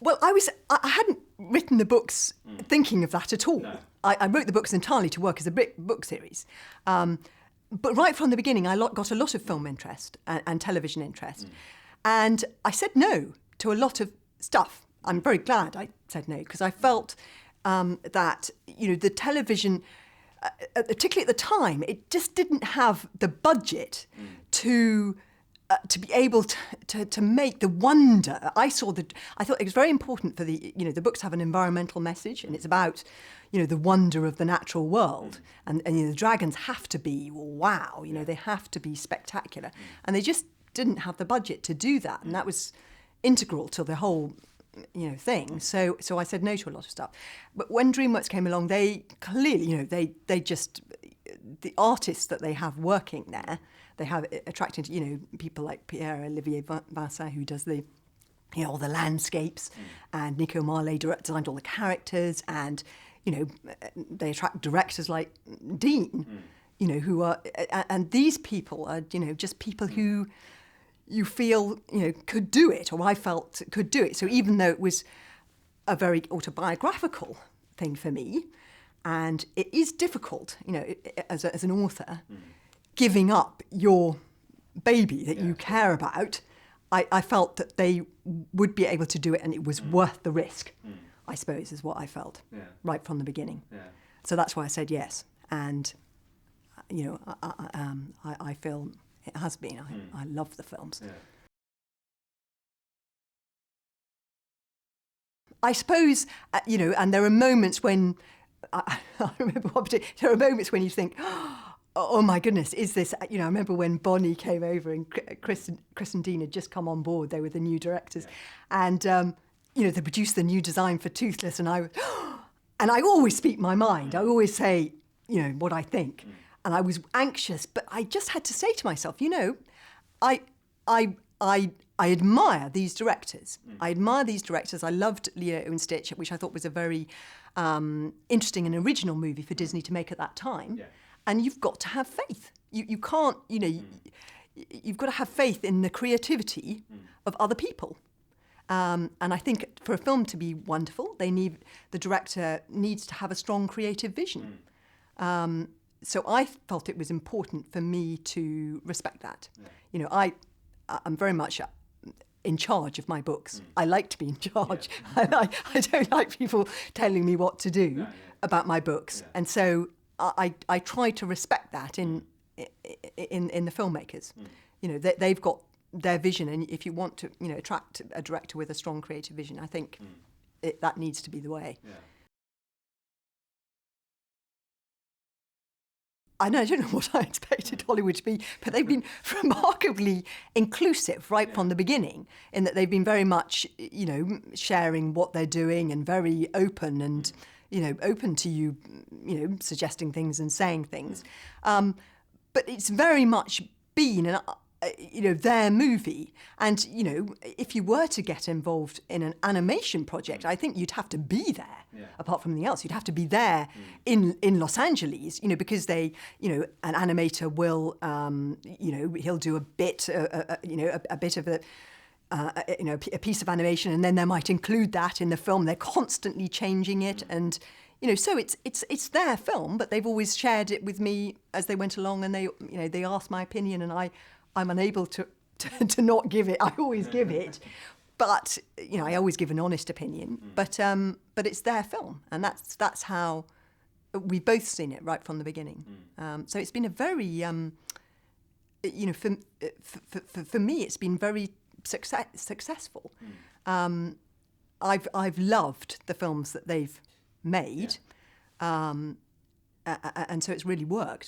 Well, I hadn't written the books thinking of that at all. No. I wrote the books entirely to work as a book series. But right from the beginning, I got a lot of film interest and television interest. And I said no to a lot of stuff. I'm very glad I said no, because I felt that, the television, particularly at the time, it just didn't have the budget to be able to make the wonder. I thought it was very important for the books have an environmental message, and it's about, the wonder of the natural world. And the dragons have to be, wow, they have to be spectacular. And they just didn't have the budget to do that. And that was integral to the whole, thing. So I said no to a lot of stuff. But when DreamWorks came along, they clearly, they just, the artists that they have working there, they have attracted, people like Pierre-Olivier Vincent, who does the, all the landscapes, and Nico Marley designed all the characters, and, they attract directors like Dean, who are, and these people are, just people who you feel, could do it, or I felt could do it. So even though it was a very autobiographical thing for me, and it is difficult, as an author, giving up your baby that you care about, I felt that they would be able to do it, and it was worth the risk, I suppose, is what I felt right from the beginning. Yeah. So that's why I said yes. And, I feel it has been. I love the films. Yeah. I suppose, and there are moments when, I remember there are moments when you think, oh my goodness, is this, I remember when Bonnie came over and Chris and Dean had just come on board, they were the new directors, and, they produced the new design for Toothless, and I always speak my mind, I always say, what I think, and I was anxious, but I just had to say to myself, I admire these directors. I admire these directors. I loved Lilo and Stitch, which I thought was a very interesting and original movie for Disney to make at that time. Yeah. And you've got to have faith. You can't, you've got to have faith in the creativity of other people. And I think for a film to be wonderful, the director needs to have a strong creative vision. So I felt it was important for me to respect that. Yeah. I'm very much in charge of my books. I like to be in charge. Yeah. I don't like people telling me what to do about my books. Yeah. And so I try to respect that in the filmmakers. They've got their vision, and if you want to attract a director with a strong creative vision, I think that needs to be the way. Yeah. I don't know what I expected Hollywood to be, but they've been remarkably inclusive right from the beginning, in that they've been very much, sharing what they're doing, and very open and, open to you, suggesting things and saying things. But it's very much been their movie. And, if you were to get involved in an animation project, I think you'd have to be there. Yeah. Apart from anything else, you'd have to be there in Los Angeles, because they, an animator will, he'll do a bit, a bit of a piece of animation, and then they might include that in the film. They're constantly changing it, and so it's their film, but they've always shared it with me as they went along, and they asked my opinion, and I'm unable to not give it. I always give it. But I always give an honest opinion. But it's their film, and that's how we've both seen it right from the beginning. So it's been a very, for me, it's been very successful. I've loved the films that they've made, and so it's really worked.